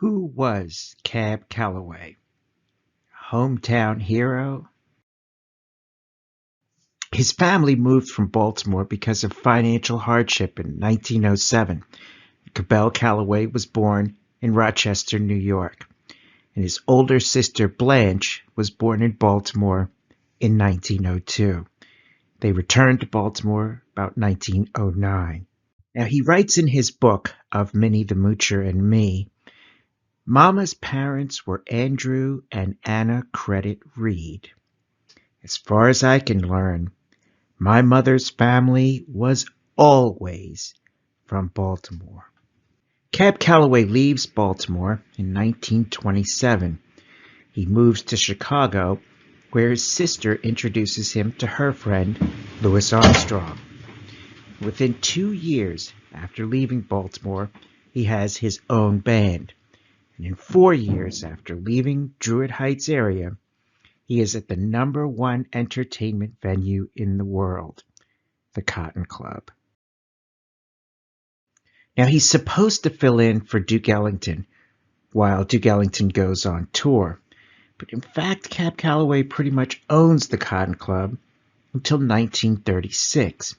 Who was Cab Calloway? Hometown hero? His family moved from Baltimore because of financial hardship in 1907. Cab Calloway was born in Rochester, New York, and his older sister Blanche was born in Baltimore in 1902. They returned to Baltimore about 1909. Now, he writes in his book of Minnie the Moocher and Me, Mama's parents were Andrew and Anna Credit Reed. As far as I can learn, my mother's family was always from Baltimore. Cab Calloway leaves Baltimore in 1927. He moves to Chicago, where his sister introduces him to her friend, Louis Armstrong. Within 2 years after leaving Baltimore, he has his own band. And in 4 years after leaving Druid Heights area, he is at the #1 entertainment venue in the world, the Cotton Club. Now, he's supposed to fill in for Duke Ellington while Duke Ellington goes on tour. But in fact, Cab Calloway pretty much owns the Cotton Club until 1936.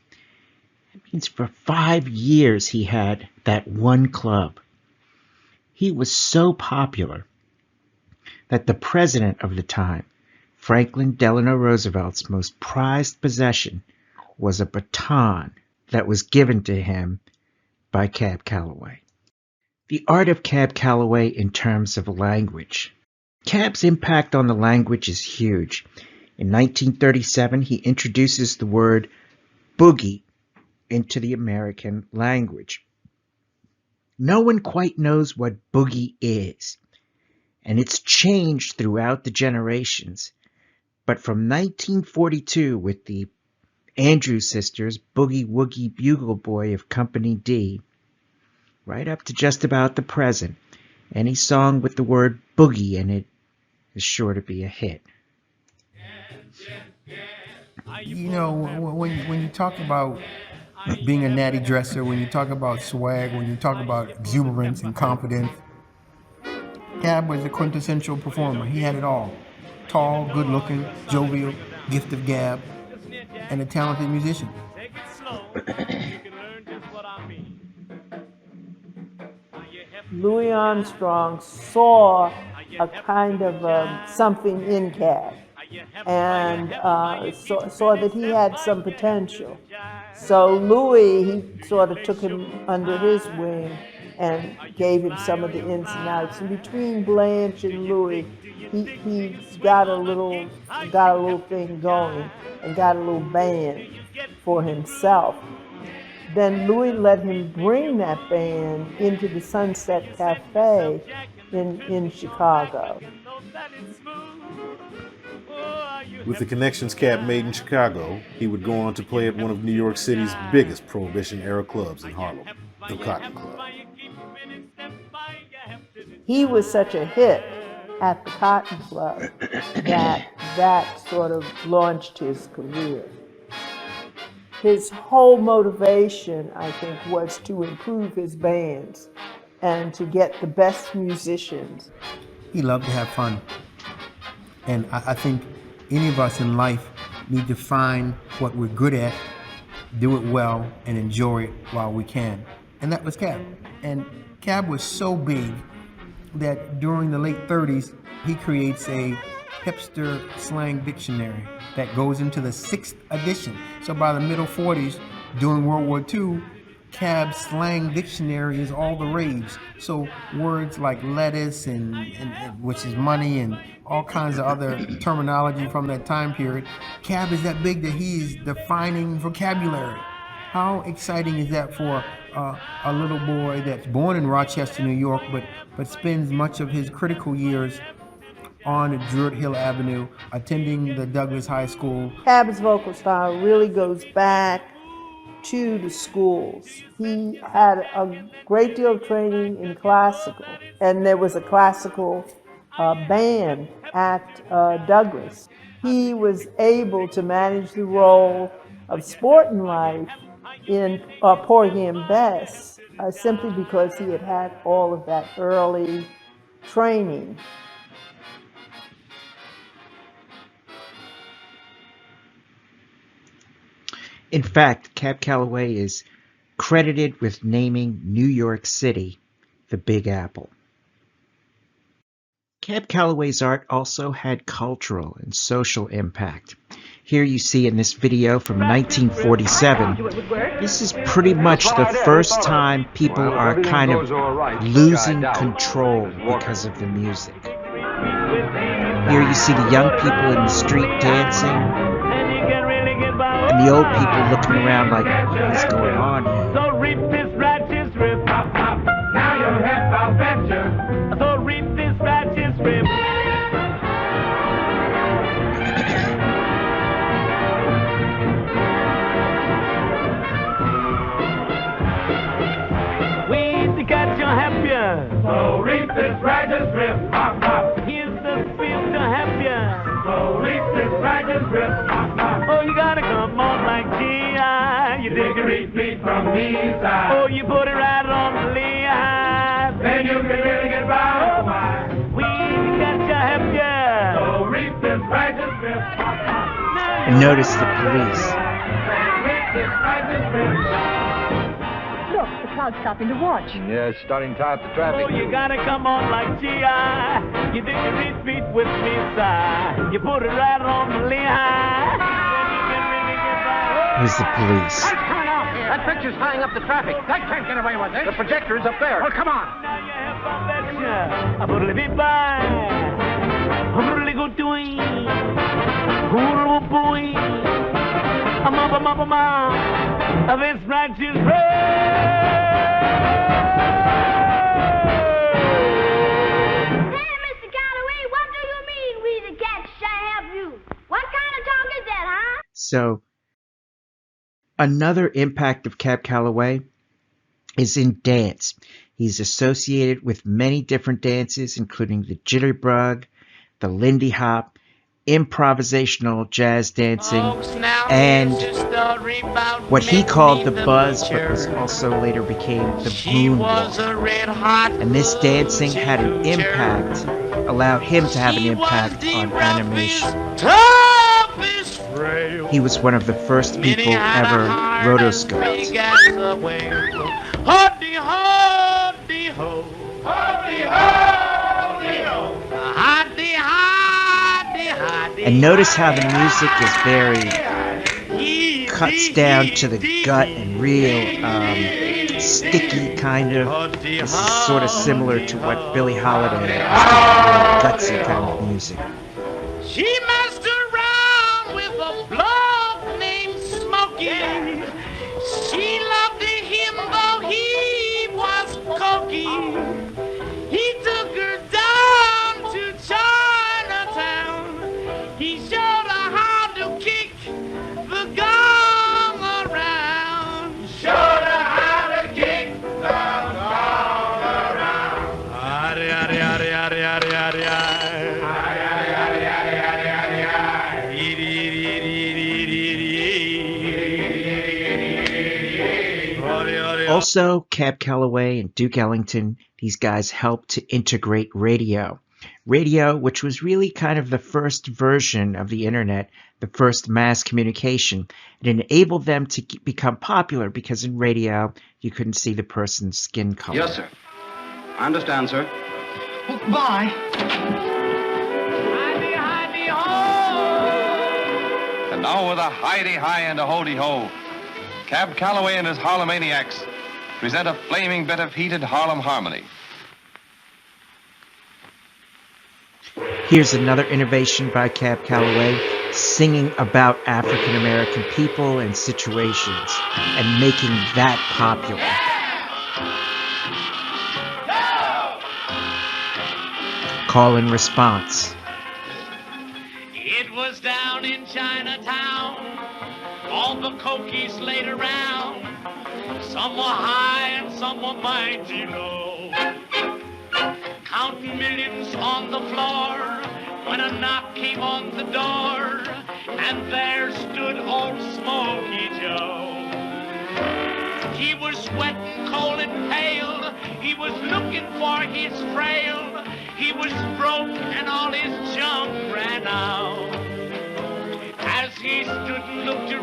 That means for 5 years he had that one club. He was so popular that the president of the time, Franklin Delano Roosevelt's most prized possession, was a baton that was given to him by Cab Calloway. The art of Cab Calloway in terms of language. Cab's impact on the language is huge. In 1937, he introduces the word boogie into the American language. No one quite knows what boogie is, and it's changed throughout the generations. But from 1942, with the Andrews Sisters' Boogie Woogie Bugle Boy of Company D, right up to just about the present, any song with the word boogie in it is sure to be a hit. You know, when you talk about being a natty dresser, when you talk about swag, when you talk about exuberance and confidence, Cab was a quintessential performer. He had it all. Tall, good-looking, jovial, gift of gab, and a talented musician. Louis Armstrong saw a kind of something in Cab and saw that he had some potential. So Louis, he sort of took him under his wing and gave him some of the ins and outs. And between Blanche and Louis, he got a little thing going and got a little band for himself. Then Louis let him bring that band into the Sunset Cafe in Chicago. With the connections Cab made in Chicago, he would go on to play at one of New York City's biggest Prohibition-era clubs in Harlem, the Cotton Club. He was such a hit at the Cotton Club that sort of launched his career. His whole motivation, I think, was to improve his bands and to get the best musicians. He loved to have fun. And I think any of us in life need to find what we're good at, do it well, and enjoy it while we can. And that was Cab. And Cab was so big that during the late 30s, he creates a hipster slang dictionary that goes into the 6th edition. So by the middle 40s, during World War II, Cab's slang dictionary is all the rage. So words like lettuce and which is money and all kinds of other terminology from that time period, Cab is that big that he's defining vocabulary. How exciting is that for a little boy that's born in Rochester, New York, but spends much of his critical years on Druid Hill Avenue, attending the Douglas High School. Cab's vocal style really goes back to the schools. He had a great deal of training in classical, and there was a classical band at Douglas. He was able to manage the role of Sporting Life in Porgy and Bess simply because he had had all of that early training. In fact, Cab Calloway is credited with naming New York City the Big Apple. Cab Calloway's art also had cultural and social impact. Here you see in this video from 1947, this is pretty much the first time people are kind of losing control because of the music. Here you see the young people in the street dancing, and the old people looking around like, what is going on here? So reap this righteous rip. Now your hip, I'll bet you. So reap this righteous rip. Weed to catch your happier. So reap this righteous rip. Here's the field to help you. So reap this righteous rip. Oh, you gotta come on like G.I. You dig a repeat from me side. Oh, you put it right on the lehigh. Then you can really get by. Oh, my. We got you help you. So reap this righteous rip. And notice the police. Look, the crowd's stopping to watch. Yeah, it's starting to tie up the traffic. Oh, you gotta come on like G.I. You dig a repeat with me side. You put it right on the lehigh. Here's the police. Lights coming off! That picture's tying up the traffic. That can't get away with it. The projector is up there. Well, come on. Now you have a betcha. I put a little bit by. I'm really good doing. Oh, boy. I'm up, of this righteous Hey, Mr. Calloway, what do you mean we the cats shall have you? What kind of talk is that, huh? So, another impact of Cab Calloway is in dance. He's associated with many different dances, including the jitterbug, the Lindy Hop, improvisational jazz dancing, and what he called the buzz, but was also later became the moonwalk. And this dancing had an impact, allowed him to have an impact on animation. He was one of the first people ever rotoscoped. And notice how the music is very, cuts down to the gut and real sticky kind of. This is sort of similar to what Billie Holiday was doing, gutsy kind of music. She messed around with a bloke named Smokey. She loved him though he was cocky. He took her down to Chinatown. He showed her how to kick the gong around. Showed her how to kick the gong around. Also, Cab Calloway and Duke Ellington, these guys helped to integrate radio. Radio, which was really kind of the first version of the internet, the first mass communication. It enabled them to become popular because in radio, you couldn't see the person's skin color. Yes, sir. I understand, sir. Well, bye. And now with a hidey-hi and a hoity-ho, Cab Calloway and his Harlemaniacs present a flaming bit of heated Harlem harmony. Here's another innovation by Cab Calloway, singing about African American people and situations, and making that popular. Call and response. It was down in Chinatown, all the cokies laid around. Some were high and some were mighty low, counting millions on the floor when a knock came on the door, and there stood old Smokey Joe. He was sweating cold and pale, he was looking for his frail. He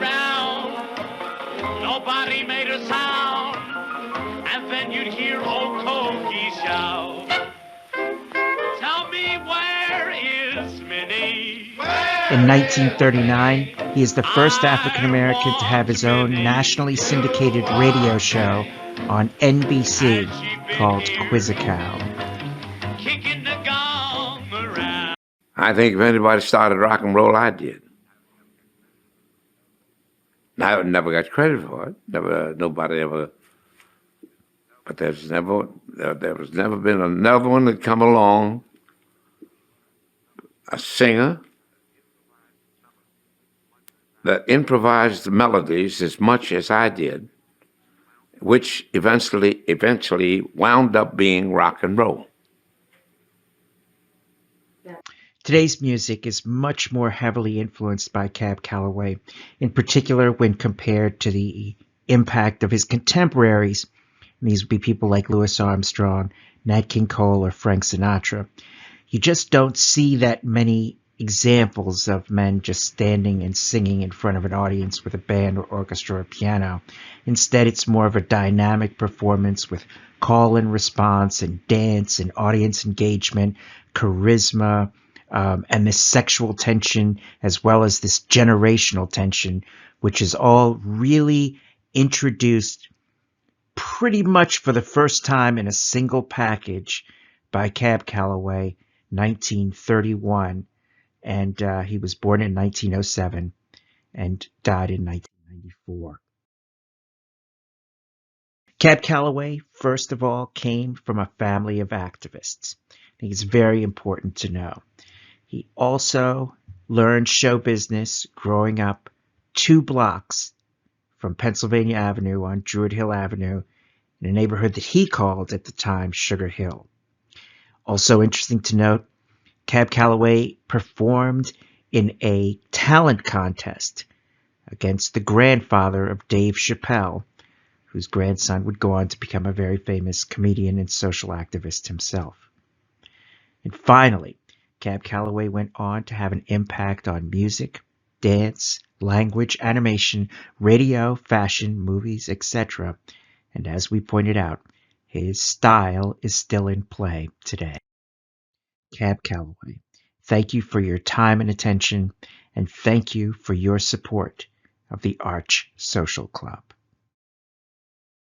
around. Nobody made a sound. And then you'd hear old Kogi shout, tell me, where is Minnie? In 1939, he is the first African American to have his own nationally syndicated radio show on NBC called Quizzical. Kicking the gong around. I think if anybody started rock and roll, I did. I never got credit for it. Nobody ever. But there was never been another one that come along, a singer that improvised the melodies as much as I did, which eventually wound up being rock and roll. Today's music is much more heavily influenced by Cab Calloway, in particular when compared to the impact of his contemporaries. And these would be people like Louis Armstrong, Nat King Cole, or Frank Sinatra. You just don't see that many examples of men just standing and singing in front of an audience with a band or orchestra or piano. Instead, it's more of a dynamic performance with call and response and dance and audience engagement, charisma, and this sexual tension, as well as this generational tension, which is all really introduced pretty much for the first time in a single package by Cab Calloway, 1931. And he was born in 1907 and died in 1994. Cab Calloway, first of all, came from a family of activists. I think it's very important to know. He also learned show business growing up 2 blocks from Pennsylvania Avenue on Druid Hill Avenue in a neighborhood that he called at the time Sugar Hill. Also interesting to note, Cab Calloway performed in a talent contest against the grandfather of Dave Chappelle, whose grandson would go on to become a very famous comedian and social activist himself. And finally, Cab Calloway went on to have an impact on music, dance, language, animation, radio, fashion, movies, etc. And as we pointed out, his style is still in play today. Cab Calloway, thank you for your time and attention, and thank you for your support of the Arch Social Club.